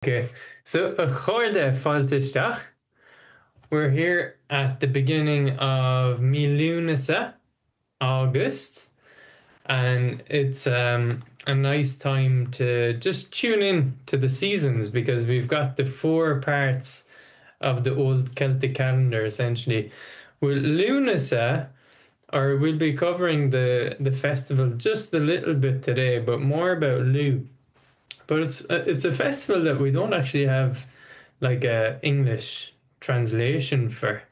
Okay, so a chorde faltisteach. We're here at the beginning of Lúnasa, August, and it's a nice time to just tune in to the seasons because we've got the four parts of the old Celtic calendar essentially. With Lúnasa, or we'll be covering the festival just a little bit today, but more about Lugh. But it's a festival that we don't actually have like a English translation for.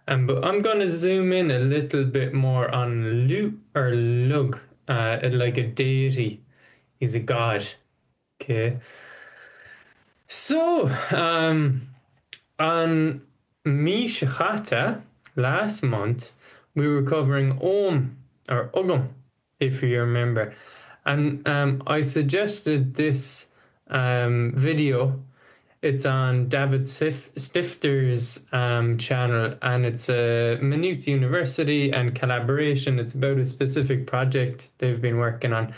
But I'm gonna zoom in a little bit more on Lugh or Lugh, like a deity. He's a god. Okay. So on Mhin OSullivan last month, we were covering Om or Ugam, if you remember. And I suggested this video. It's on David Stifter's channel, and it's a Maynooth University and collaboration. It's about a specific project they've been working on.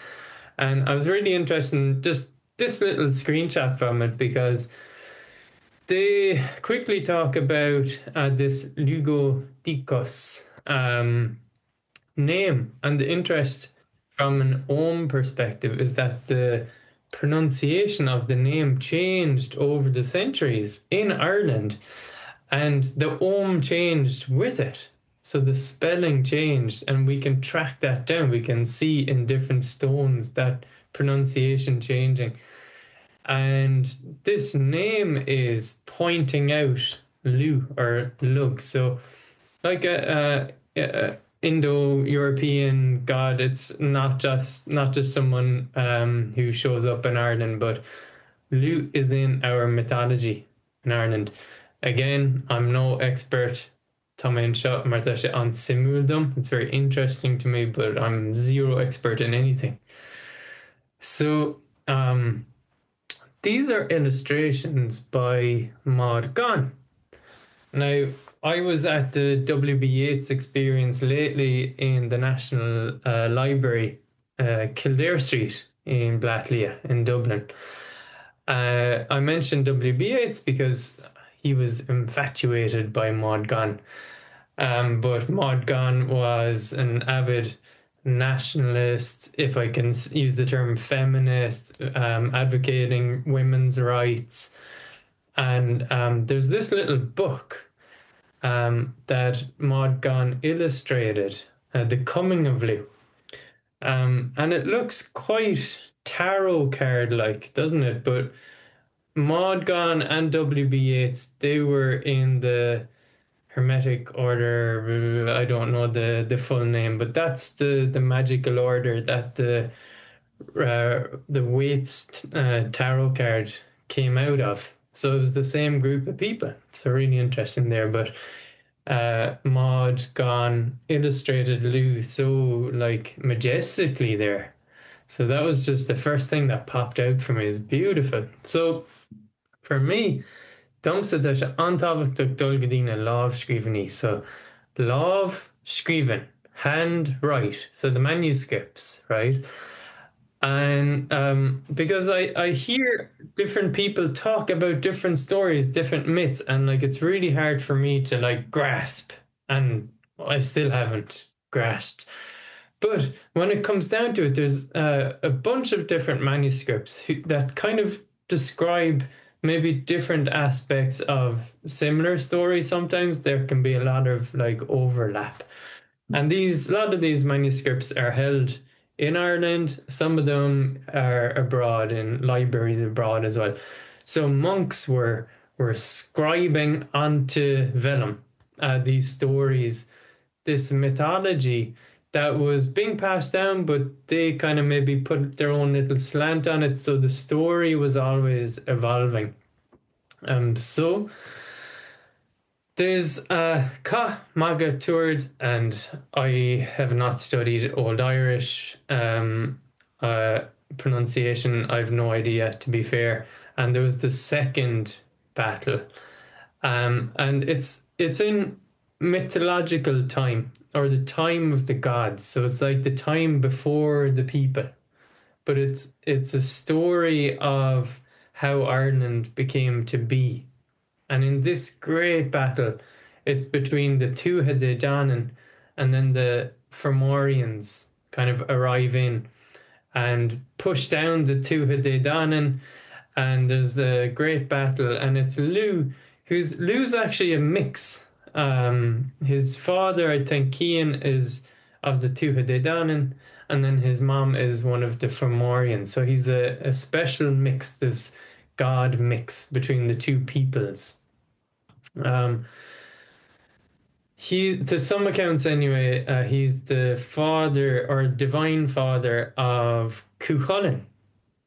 And I was really interested in just this little screenshot from it because they quickly talk about this Lugodikos name, and the interest from an Om perspective is that the pronunciation of the name changed over the centuries in Ireland, and the Om changed with it. So the spelling changed, and we can track that down. We can see in different stones that pronunciation changing. And this name is pointing out Lugh or Lugh. So like a Indo-European god, it's not just someone who shows up in Ireland, but Lugh is in our mythology in Ireland. Again, I'm no expert on Simúldum. It's very interesting to me, but I'm zero expert in anything. So these are illustrations by Maud Gonne. Now, I was at the W.B. Yeats experience lately in the National Library, Kildare Street in Blacklia in Dublin. I mentioned W.B. Yeats because he was infatuated by Maud Gonne. But Maud Gonne was an avid nationalist, if I can use the term feminist, advocating women's rights. And there's this little book that Maud Gonne illustrated, The Coming of Lugh. And it looks quite tarot card-like, doesn't it? But Maud Gonne and W.B. Yeats, they were in the Hermetic order. I don't know the full name, but that's the magical order that the Waits tarot card came out of. So it was the same group of people. It's really interesting there. But Maud Gonne illustrated Lugh so like majestically there. So that was just the first thing that popped out for me. It was beautiful. So for me, Dumsa antáhachtach dulgadína Lámhfhada. So Lámhfhada, hand write. So the manuscripts, right? And because I hear different people talk about different stories, different myths, and like it's really hard for me to like grasp, and I still haven't grasped. But when it comes down to it, there's a bunch of different manuscripts that kind of describe maybe different aspects of similar stories. Sometimes there can be a lot of like overlap. And a lot of these manuscripts are held in Ireland. Some of them are abroad in libraries abroad as well. So monks were scribing onto vellum these stories, this mythology that was being passed down, but they kind of maybe put their own little slant on it. So the story was always evolving. So there's Ca Maga Tuard, and I have not studied Old Irish pronunciation. I've no idea, to be fair. And there was the second battle, and it's in mythological time, or the time of the gods. So it's like the time before the people, but it's a story of how Ireland became to be. And in this great battle, it's between the Tuatha De Danann and then the Fomorians kind of arrive in and push down the Tuatha De Danann, and there's a great battle, and it's Lou's actually a mix. His father, I think, Cian, is of the Tuatha De Danann, and then his mom is one of the Fomorians. So he's a special mix, this god mix between the two peoples. To some accounts anyway, he's the father or divine father of Cuchulainn,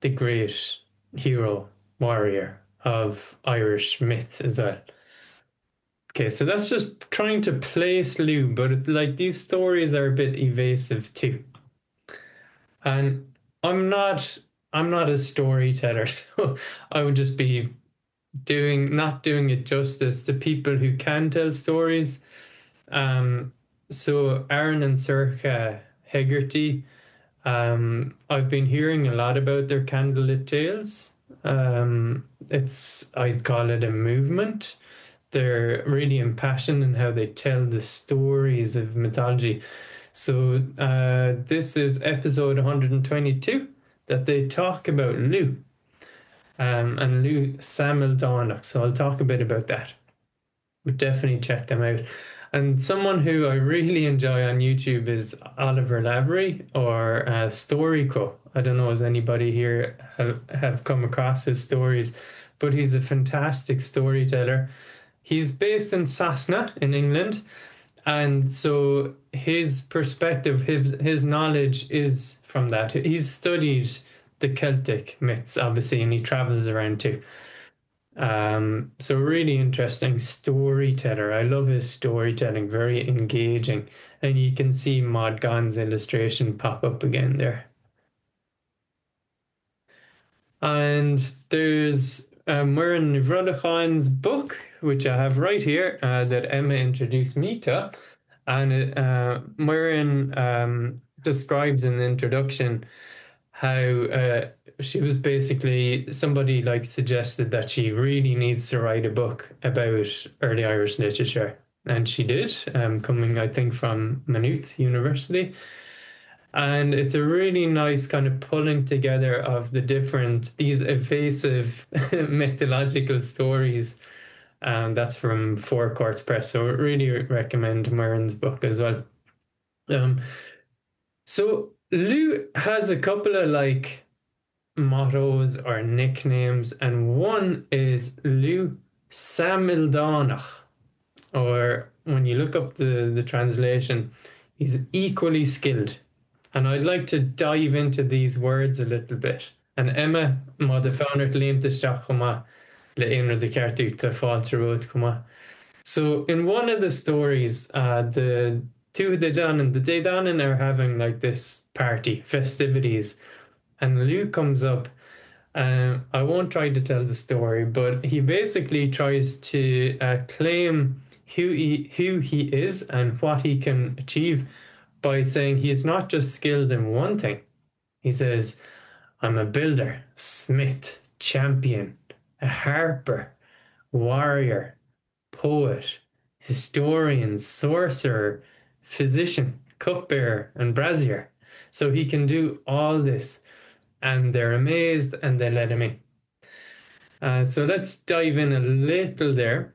the great hero warrior of Irish myth as well. Okay, so that's just trying to place Lugh, but it's like these stories are a bit evasive too. And I'm not a storyteller, so I would just be not doing it justice to people who can tell stories. So Aaron and Ciorcal Hegarty, I've been hearing a lot about their candlelit tales. I'd call it a movement. They're really impassioned in how they tell the stories of mythology. So this is episode 122 that they talk about Lugh, and Lugh Samildánach. So I'll talk a bit about that. But definitely check them out. And someone who I really enjoy on YouTube is Oliver Lavy, or Storyco. I don't know, has anybody here have come across his stories, but he's a fantastic storyteller. He's based in Cessna in England, and so his perspective, his knowledge is from that. He's studied the Celtic myths, obviously, and he travels around too. So really interesting storyteller. I love his storytelling, very engaging. And you can see Mod Gon's illustration pop up again there. And there's Mhin OSullivan's book, which I have right here, that Emma introduced me to. And Mhin describes in the introduction how she was basically, somebody like suggested that she really needs to write a book about early Irish literature. And she did, coming, I think, from Maynooth University. And it's a really nice kind of pulling together of these evasive mythological stories. That's from Four Courts Press. So I really recommend Mhin's book as well. So Lugh has a couple of like mottos or nicknames, and one is Lugh Samildánach, or when you look up the translation, he's equally skilled. And I'd like to dive into these words a little bit. And Emma, mother founder Líamtaisteach chuma le éonar de ceartú ta fáilte road chuma. So in one of the stories, the Tuatha De Danann and the De Danann are having like this party, festivities, and Lugh comes up. I won't try to tell the story, but he basically tries to claim who he is and what he can achieve by saying he is not just skilled in one thing. He says, I'm a builder, smith, champion, a harper, warrior, poet, historian, sorcerer, physician, cupbearer, and brazier. So he can do all this, and they're amazed and they let him in. So let's dive in a little there.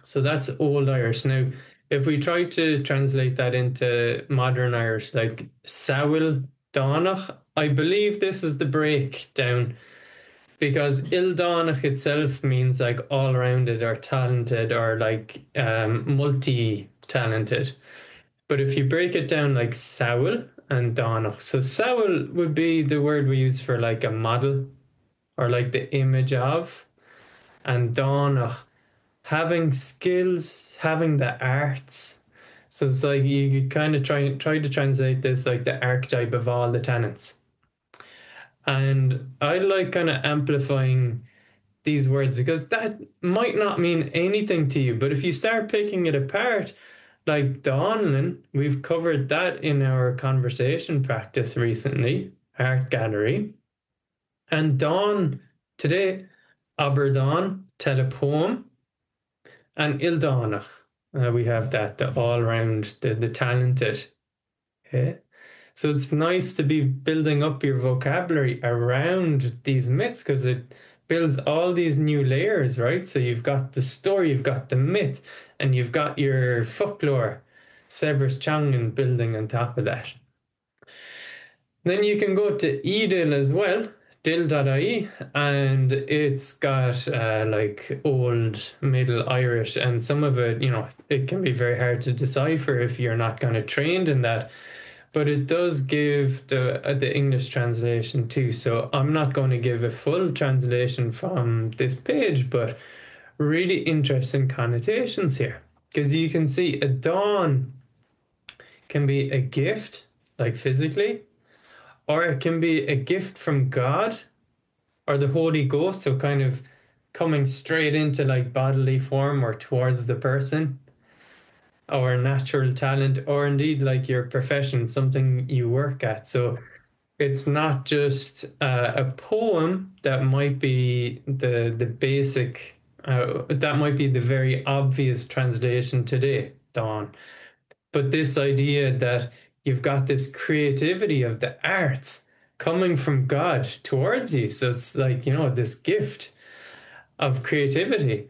So that's Old Irish. Now, if we try to translate that into modern Irish, like Samil Dánach, I believe this is the breakdown, because Ildánach itself means like all-rounded or talented or like multi-talented. But if you break it down like Samil and Dánach, so Samil would be the word we use for like a model or like the image of, and Dánach, having skills, having the arts. So it's like you could kind of try to translate this like the archetype of all the talents. And I like kind of amplifying these words because that might not mean anything to you, but if you start picking it apart, like Donlan, we've covered that in our conversation practice recently, art gallery. And Dawn, today, Aberdán, tell a poem, and Ildánach. We have that, the all round, the talented. Okay. So it's nice to be building up your vocabulary around these myths because it builds all these new layers, right? So you've got the story, you've got the myth, and you've got your folklore, Severus Changan building on top of that. Then you can go to Edil as well, dil.ie, and it's got like old Middle Irish, and some of it, it can be very hard to decipher if you're not kind of trained in that. But it does give the English translation too. So I'm not going to give a full translation from this page, but really interesting connotations here. Because you can see a dawn can be a gift, like physically, or it can be a gift from God or the Holy Ghost. So kind of coming straight into like bodily form or towards the person, or natural talent, or indeed like your profession, something you work at. So it's not just a poem that might be the basic, that might be the very obvious translation today, dawn. But this idea that you've got this creativity of the arts coming from God towards you. So it's like, this gift of creativity.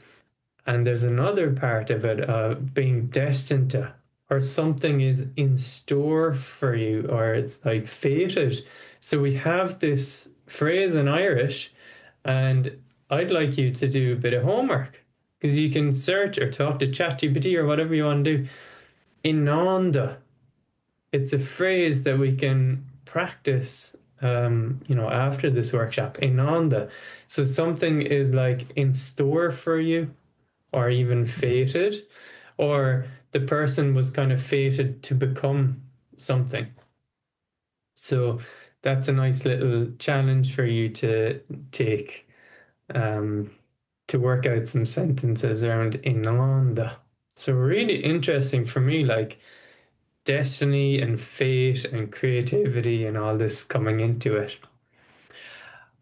And there's another part of it, being destined to, or something is in store for you, or it's like fated. So we have this phrase in Irish, and I'd like you to do a bit of homework because you can search or talk to ChatGPT or whatever you want to do. Inanda. It's a phrase that we can practice, after this workshop. Inanda. So something is like in store for you, or even fated, or the person was kind of fated to become something. So that's a nice little challenge for you to take, to work out some sentences around Inanda. So really interesting for me, like destiny and fate and creativity and all this coming into it.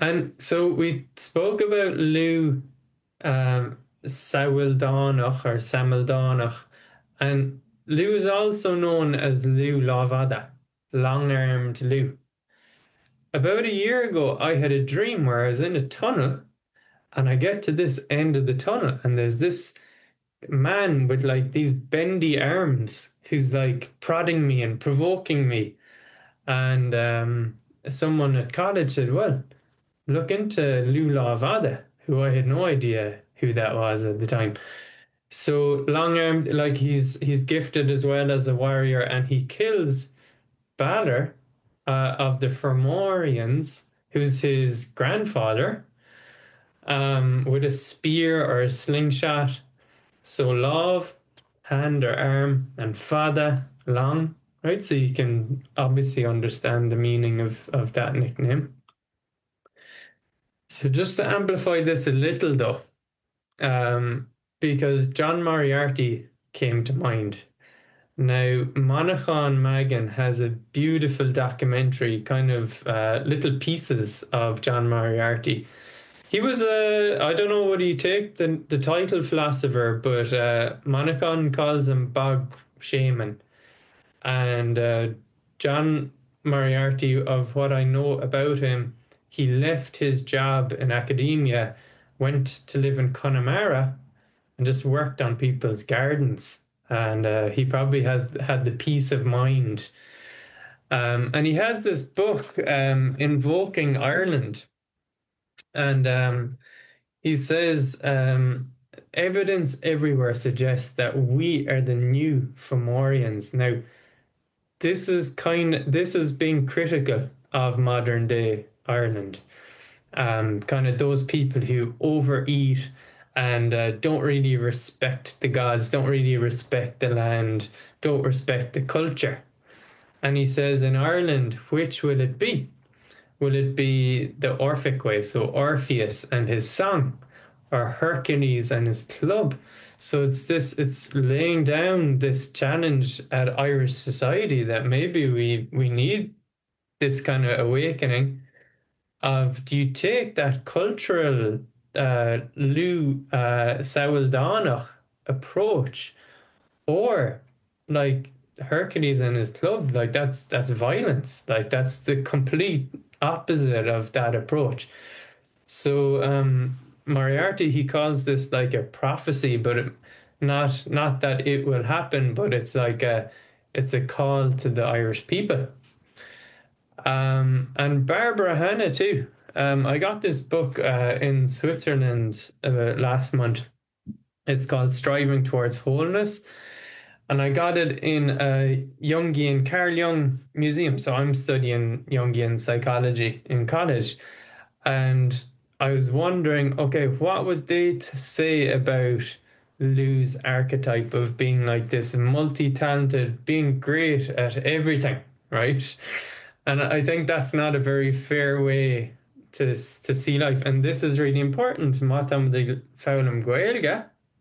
And so we spoke about Lugh Samildánach or Samildánach, and Lugh is also known as Lugh Lámhfhada, Longarmed Lou. About a year ago, I had a dream where I was in a tunnel, and I get to this end of the tunnel, and there's this man with like these bendy arms who's like prodding me and provoking me. And someone at college said, well, look into Lugh Lámhfhada, who I had no idea who that was at the time. So long-armed, like he's gifted as well as a warrior, and he kills Balor of the Fomorians, who's his grandfather, with a spear or a slingshot. So Lámh, hand or arm, and Fhada, long, right? So you can obviously understand the meaning of that nickname. So just to amplify this a little though, because John Moriarty came to mind. Now, Monaghan Magan has a beautiful documentary, kind of little pieces of John Moriarty. He was I don't know what you take the title philosopher, but Monaghan calls him bog shaman. And John Moriarty, of what I know about him, he left his job in academia, went to live in Connemara, and just worked on people's gardens. And he probably has had the peace of mind. And he has this book, Invoking Ireland. And he says, evidence everywhere suggests that we are the new Fomorians. Now, this is being critical of modern day Ireland. Kind of those people who overeat and don't really respect the gods, don't really respect the land, don't respect the culture. And he says, in Ireland, which will it be? Will it be the Orphic way, so Orpheus and his song, or Hercules and his club? So it's laying down this challenge at Irish society that maybe we need this kind of awakening of, do you take that cultural Lugh Samildánach approach, or like Hercules and his club, like that's violence. Like that's the complete opposite of that approach. So Moriarty, he calls this like a prophecy, but not that it will happen, but it's like it's a call to the Irish people. And Barbara Hanna too. I got this book in Switzerland last month. It's called Striving Towards Wholeness. And I got it in a Jungian Carl Jung museum. So I'm studying Jungian psychology in college. And I was wondering, okay, what would they say about Lou's archetype of being like this multi-talented, being great at everything, right? And I think that's not a very fair way to see life. And this is really important.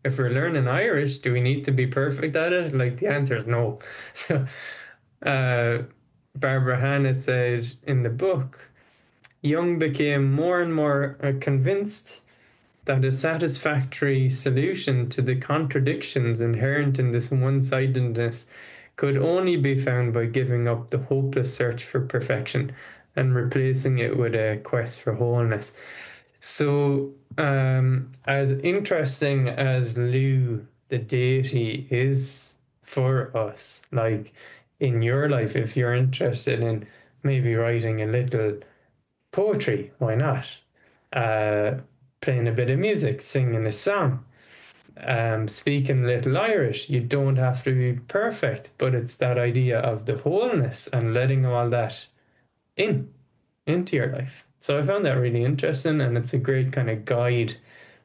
If we're learning Irish, do we need to be perfect at it? Like the answer is no. So Barbara Hanna said in the book, Jung became more and more convinced that a satisfactory solution to the contradictions inherent in this one-sidedness could only be found by giving up the hopeless search for perfection and replacing it with a quest for wholeness. So, as interesting as Lugh, the deity, is for us, like in your life, if you're interested in maybe writing a little poetry, why not? Playing a bit of music, singing a song, speaking a little Irish. You don't have to be perfect, but it's that idea of the wholeness and letting all that into your life. So I found that really interesting, and it's a great kind of guide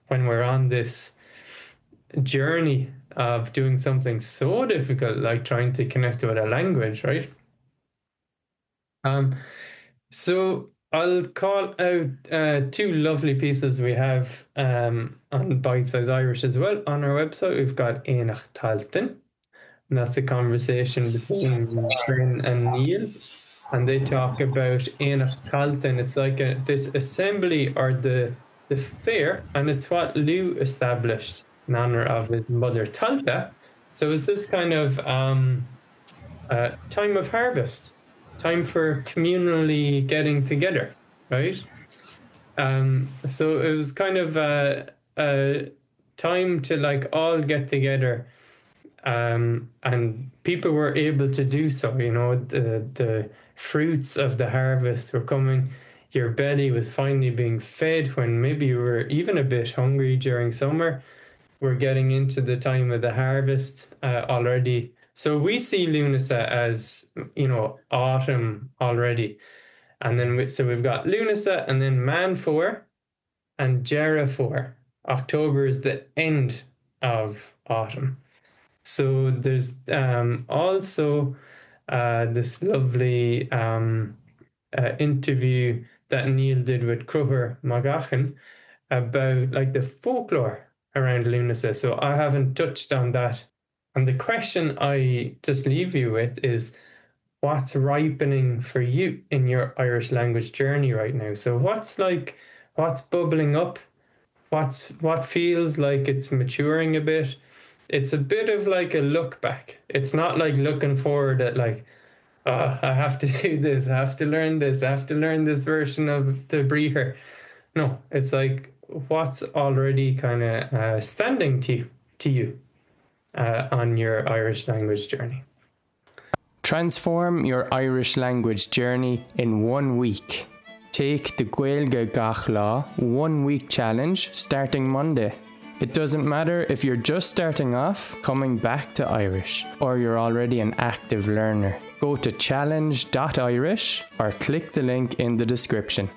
when we're on this journey of doing something so difficult, like trying to connect with a language, right? So I'll call out two lovely pieces we have on Bitesize Irish as well on our website. We've got Éanach Talton, and that's a conversation between Bryn and Neil. And they talk about Éanach Talton. It's like this assembly or the fair, and it's what Lugh established in honor of his mother Talta. So it's this kind of time of harvest, time for communally getting together, right? So it was kind of a time to like all get together, and people were able to do so. You know, the fruits of the harvest were coming. Your belly was finally being fed when maybe you were even a bit hungry during summer. We're getting into the time of the harvest already. So we see Lugnasad as, you know, autumn already. And then we've got Lugnasad and then Man4 and Jera4. October is the end of autumn. So there's also this lovely interview that Neil did with Cruthair Magachan about like the folklore around Lugnasad. So I haven't touched on that. And the question I just leave you with is, what's ripening for you in your Irish language journey right now? So what's bubbling up? What feels like it's maturing a bit? It's a bit of like a look back. It's not like looking forward at like, I have to do this, I have to learn this, I have to learn this version of the breather. No, it's like what's already kind of standing to you on your Irish language journey. Transform your Irish language journey in 1 week. Take the Gaeilge Gach Lá 1 week challenge starting Monday. It doesn't matter if you're just starting off, coming back to Irish, or you're already an active learner. Go to challenge.irish or click the link in the description.